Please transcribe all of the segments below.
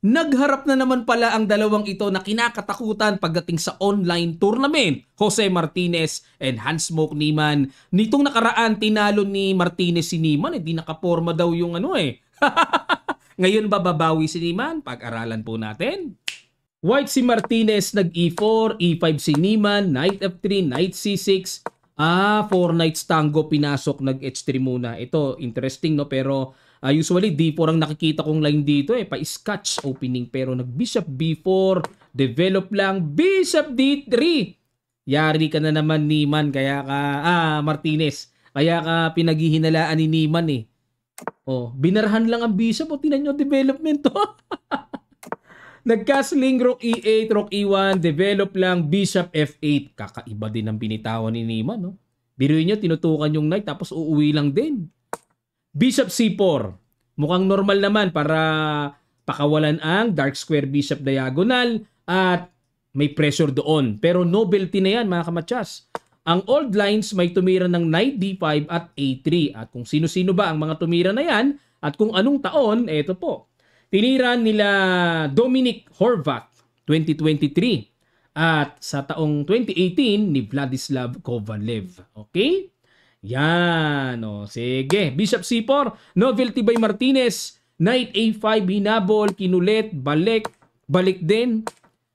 Nagharap na naman pala ang dalawang ito na kinakatakutan pagdating sa online tournament. Jose Martinez and Hans-Smoke Niemann. Nitong nakaraan, tinalo ni Martinez si Niemann. Hindi nakaporma daw yung ano eh. Ngayon ba babawi si Niemann? Pag-aralan po natin. White si Martinez, nag-E4, E5 si Niemann, Knight F3, Knight C6. 4 knights tango pinasok, nag-H3 muna. Ito, interesting no, pero usually D4 ang nakikita kong line dito eh, pa-scotch opening. Pero nag-Bishop B4, develop lang, Bishop D3. Yari ka na naman Niemann, kaya ka, Martinez. Kaya ka pinaghihinalaan ni Niemann eh. Binarhan lang ang Bishop, tinan nyo development to. Nag-castling, Rook E8, Rook E1, develop lang, Bishop F8. Kakaiba din ang binitawan ni Niemann, no? Biruin nyo, tinutukan yung knight, tapos uuwi lang din. Bishop C4. Mukhang normal naman para pakawalan ang dark square bishop diagonal at may pressure doon. Pero novelty na yan, mga kamatsas. Ang old lines may tumira ng knight D5 at A3. At kung sino-sino ba ang mga tumira na yan at kung anong taon, eto po. Tinira nila Dominic Horvat 2023 at sa taong 2018 ni Vladislav Kovalev. Okay? Yan. Sige. Bishop C4. Novelty by Martinez. Knight A5. Hinabol. Kinulit. Balik. Balik din.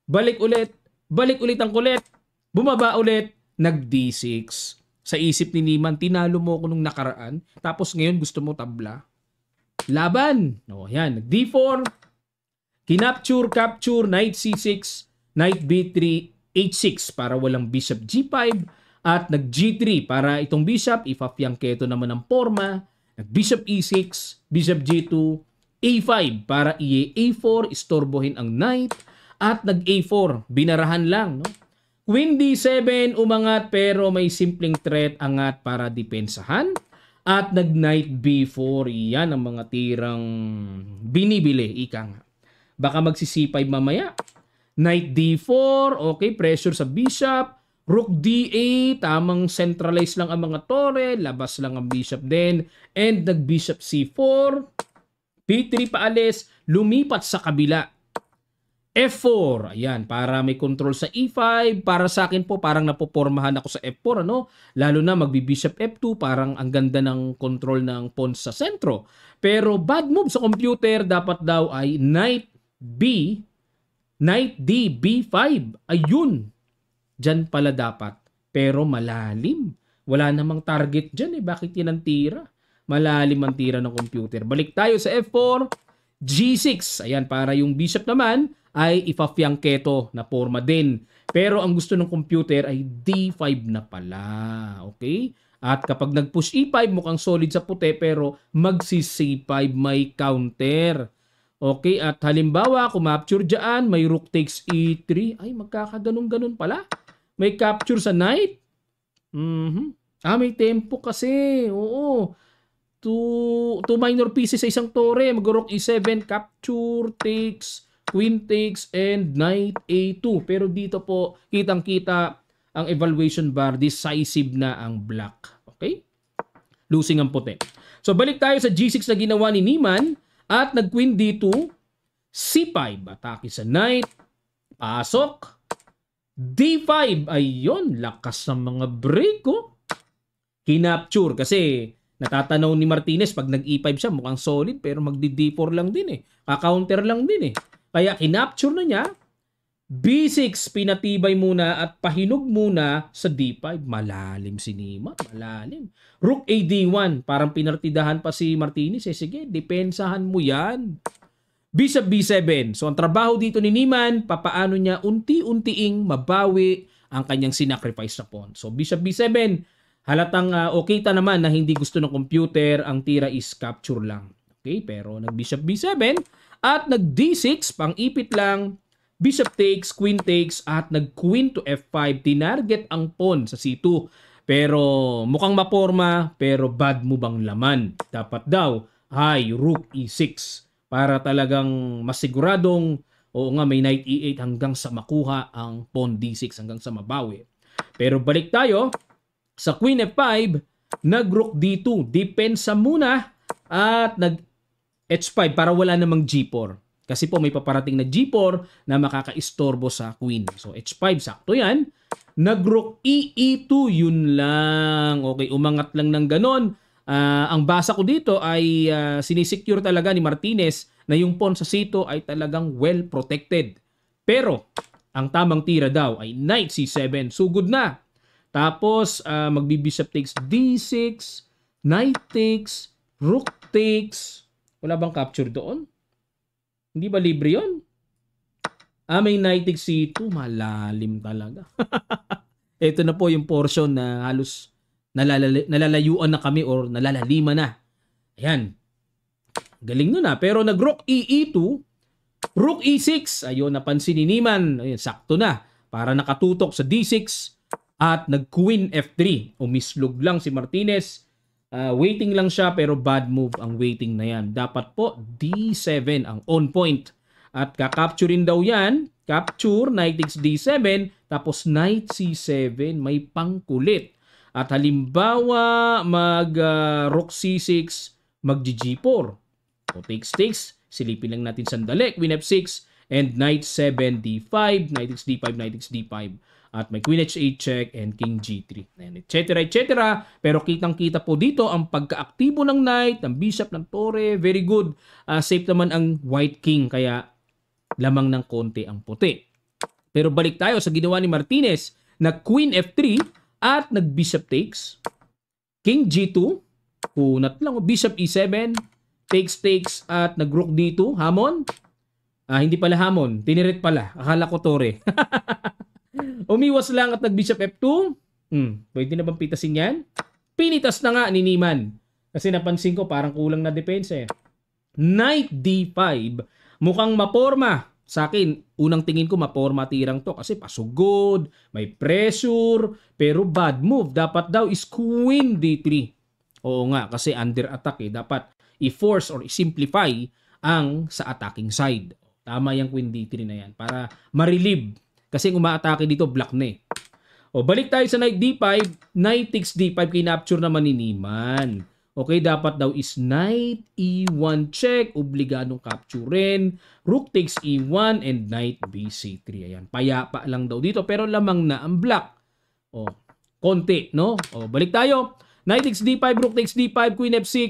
Balik ulit. Balik ulit ang kulit. Bumaba ulit. Nag D6. Sa isip ni Niemann, tinalo mo ko nung nakaraan. Tapos ngayon gusto mo tabla. Laban. Yan. D4. Kinapture, capture, Knight C6, Knight B3, H6 para walang Bishop G5 at nag G3 para itong Bishop ipapyangketo naman ang forma. Nag Bishop E6, Bishop G2, A5 para A4 istorbohin ang Knight at nag A4 binarahan lang. Queen D7 umangat pero may simpleng threat angat para depensahan. At nag-Knight B4, yan ang mga tirang binibili, ika nga. Baka magsi-C5 mamaya. Knight D4, okay, pressure sa Bishop. Rook D8, tamang centralize lang ang mga tore, labas lang ang Bishop din. And nag-Bishop C4, B3 paalis, lumipat sa kabila. F4, ayan, para may control sa E5. Para sa akin po, parang napopormahan ako sa F4, ano? Lalo na magbi-Bishop F2, parang ang ganda ng control ng pawns sa sentro. Pero bad move sa computer, dapat daw ay Knight B, Knight D, B5. Ayun, dyan pala dapat. Pero malalim. Wala namang target dyan eh. Bakit yan ang tira? Malalim ang tira ng computer. Balik tayo sa F4, G6. Ayan, para yung Bishop naman ay ipafyangketo na forma din. Pero ang gusto ng computer ay D5 na pala. Okay? At kapag nag-push E5, mukhang solid sa puti pero magsi-C5 may counter. Okay? At halimbawa, kung ma-capture dyan, may rook takes E3. Ay, magkakaganong-ganon pala. May capture sa knight. May tempo kasi. Oo. Two minor pieces sa isang tore. Mag-rook E7, capture, takes, queen takes, and knight A2. Pero dito po, kitang-kita ang evaluation bar, decisive na ang black. Okay? Losing ang puti. So, balik tayo sa G6 na ginawa ni Niemann at nag-queen D2, C5. Atake sa knight. Pasok. D5. Ayun, lakas ng mga break, oh. Kinapture kasi natatanaw ni Martinez pag nag-E5 siya, mukhang solid pero magdi-D4 lang din eh. Ka-counter lang din eh. Kaya kinapture na niya, B6 pinatibay muna at pahinog muna sa D5. Malalim si Niemann, malalim. Rook A D1, parang pinartidahan pa si Martinez. Sige, depensahan mo yan. Bishop B7. So ang trabaho dito ni Niemann, papaano niya unti-untiing mabawi ang kanyang sinacrifice na pawn. So Bishop B7, halatang okay ta naman na hindi gusto ng computer, ang tira is capture lang. Okay, pero nag-Bishop B7 at nag-D6, pang-ipit lang, Bishop takes, Queen takes, at nag-Queen to F5, tinarget ang pawn sa C2. Pero mukhang maporma, pero bad move ang laman. Dapat daw, Rook E6, para talagang masiguradong, oo nga, may Knight E8 hanggang sa makuha ang pawn D6, hanggang sa mabawi. Pero balik tayo, sa Queen F5, nag-Rook D2, depensa muna, at nag-H5 para wala namang G4. Kasi po may paparating na G4 na makakaistorbo sa queen. So H5, sakto yan. Nag-rook E2, yun lang. Okay, umangat lang ng ganon. Ang basa ko dito ay sinisecure talaga ni Martinez na yung pawn sa C2 ay talagang well protected. Pero ang tamang tira daw ay Knight C7. Sugod na. Tapos magbi-bishop takes D6, Knight takes, Rook takes. Wala bang capture doon? Hindi ba libre yun? May Knight takes C2. Malalim talaga. Ito na po yung portion na halos nalalayuan na kami or nalalaliman na. Ayan. Galing nun Pero nag-Rook E2, Rook E6. Ayun, napansin ni Niemann. Ayun, sakto na. Para nakatutok sa D6. At nag-Queen F3. Umislog lang si Martinez. Waiting lang siya pero bad move ang waiting na yan. Dapat po D7 ang on point. At kakapturein daw yan. Capture, Knight takes D7. Tapos Knight C7. May pangkulit. At halimbawa mag-Rook C6. Mag-G4. O takes. Silipin lang natin sandali. Queen F6. And Knight 7 D5. Knight takes D5. Knight takes D5. At may Queen H8 check and King G3. Etc. Pero kitang-kita po dito ang pagkaaktibo ng Knight, ng Bishop, ng Torre. Very good. Safe naman ang White King. Kaya lamang ng konti ang puti. Pero balik tayo sa ginawa ni Martinez. Nag Queen F3 at nag Bishop takes. King G2. Kunat lang. Bishop E7. Takes at nag Rook D2. Hamon. Hindi pala Hamon. Tinirit pala. Akala ko Torre. Umiwas lang at nag-Bishop F2. Pwede na bang pitasin yan? Pinitas na nga ni Niemann. Kasi napansin ko parang kulang na depensa. Knight D5. Mukhang maporma. Sa akin, unang tingin ko maporma tirang to. Kasi pasugod, may pressure, pero bad move. Dapat daw is Queen D3. Oo nga, kasi under attack Dapat i-force or i-simplify ang sa attacking side. Tama yung Queen D3 na yan. Para ma-relieve. Kasi kung umaatake dito, black na balik tayo sa Knight D5. Knight takes D5. Kinapture naman ni Niemann. Okay, dapat daw is Knight E1 check. Obligadong capturein. Rook takes E1 and Knight BC3. Ayan, payapa lang daw dito. Pero lamang na ang black. Konti, no? Balik tayo. Knight takes D5. Rook takes D5. Queen F6.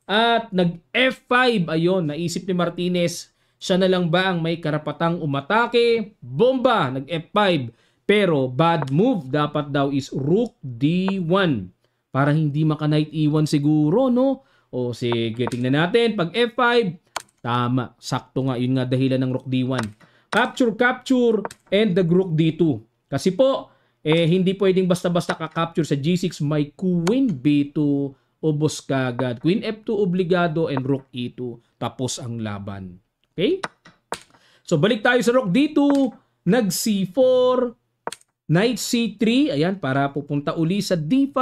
At nag F5. Ayun, naisip ni Martinez. Siya na lang ba ang may karapatang umatake? Bomba! Nag F5. Pero bad move. Dapat daw is Rook D1. Para hindi maka Knight E1 siguro, no? Sige, tingnan natin. Pag F5, tama. Sakto nga. Yun nga dahilan ng Rook D1. Capture, and the Rook D2. Kasi po, hindi pwedeng basta-basta ka-capture sa G6. May Queen B2. Ubos kagad. Queen F2 obligado and Rook E2. Tapos ang laban. Okay? So, balik tayo sa Rook D2. Nag C4. Knight C3. Ayan, para pupunta uli sa D5.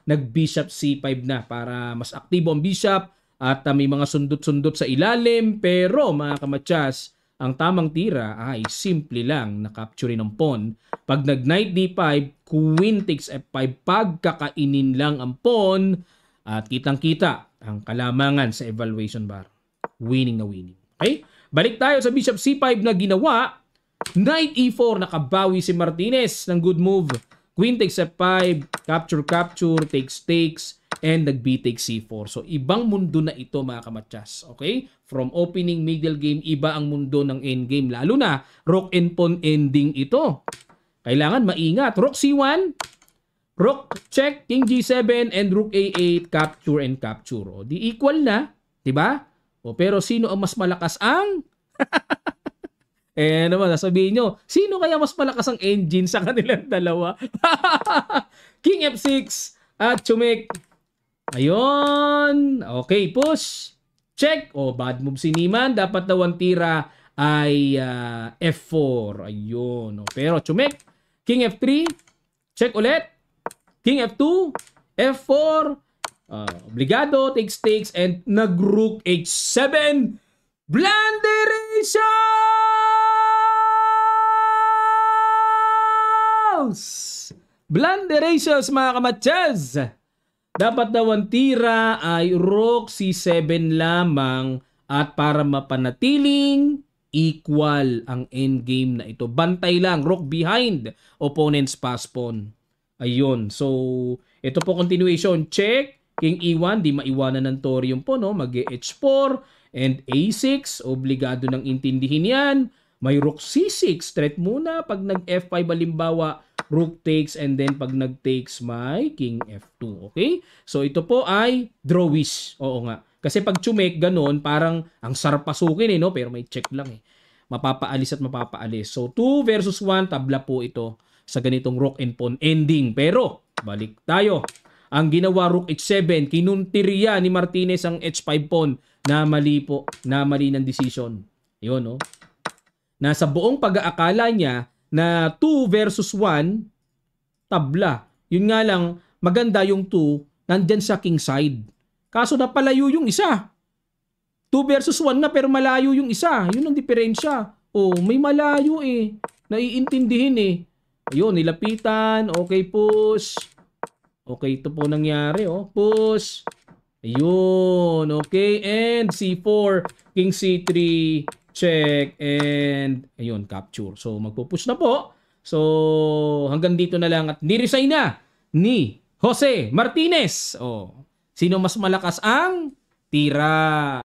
Nag Bishop C5 na para mas aktibo ang Bishop. At may mga sundot-sundot sa ilalim. Pero, mga kamatsas, ang tamang tira ay simple lang na capture ng pawn. Pag nag Knight D5, Queen takes F5. Pagkakainin lang ang pawn. At kitang-kita ang kalamangan sa evaluation bar. Winning na winning. Okay? Balik tayo sa Bishop C5 na ginawa. Knight E4, nakabawi si Martinez ng good move. Queen takes F5, capture, takes, and nag-B takes C4. So, ibang mundo na ito mga kamatsas. Okay? From opening, middle game, iba ang mundo ng endgame. Lalo na, rook and pawn ending ito. Kailangan maingat. Rook C1, Rook check, King G7, and Rook A8, capture and capture. Di equal na, diba? Pero sino ang mas malakas ang? Naman, sasabihin nyo, sino kaya mas malakas ang engine sa kanilang dalawa? King F6 at Chumek. Ayun. Okay, push. Check. Bad move si Niemann. Dapat daw ang tira ay F4. Ayun. Pero Chumek. King F3. Check ulit. King F2. F4. Obligado, takes, and nag-Rook H7. Blunderations, mga kamatsas. Dapat daw ang tira ay Rook C7 lamang at para mapanatiling equal ang endgame na ito. Bantay lang, rook behind, opponent's pass pawn. Ayun. So, ito po continuation. Check. King E1, di maiwanan ng Thorium po, no? Mag-H4 and A6. Obligado ng intindihin yan. May rook C6. Threat muna. Pag nag-F5 halimbawa, rook takes and then pag nag-takes may King F2. Okay? So, ito po ay drawish. Oo nga. Kasi pag chumek, ganun, parang ang sarap pasukin no? Pero may check lang Mapapaalis at mapapaalis. So, 2 versus 1, tabla po ito sa ganitong rook and pawn ending. Pero, balik tayo. Ang ginawa rook h7, kinuntirya ni Martinez ang h5 pawn na mali po, na mali ng decision. Yun, no? Nasa buong pag-aakala niya na 2 versus 1, tabla. Yun nga lang, maganda yung 2, nandyan sa king side. Kaso napalayo yung isa. 2 versus 1 na pero malayo yung isa. Yun ang diferensya. Oh, may malayo Naiintindihin Ayun, nilapitan. Okay, push. Okay, ito po nangyari, push. Ayun, okay. And C4, King C3, check, and ayun, capture. So, magpo-push na po. So, hanggang dito na lang at ni-resign na ni Jose Martinez. Sino mas malakas ang tira?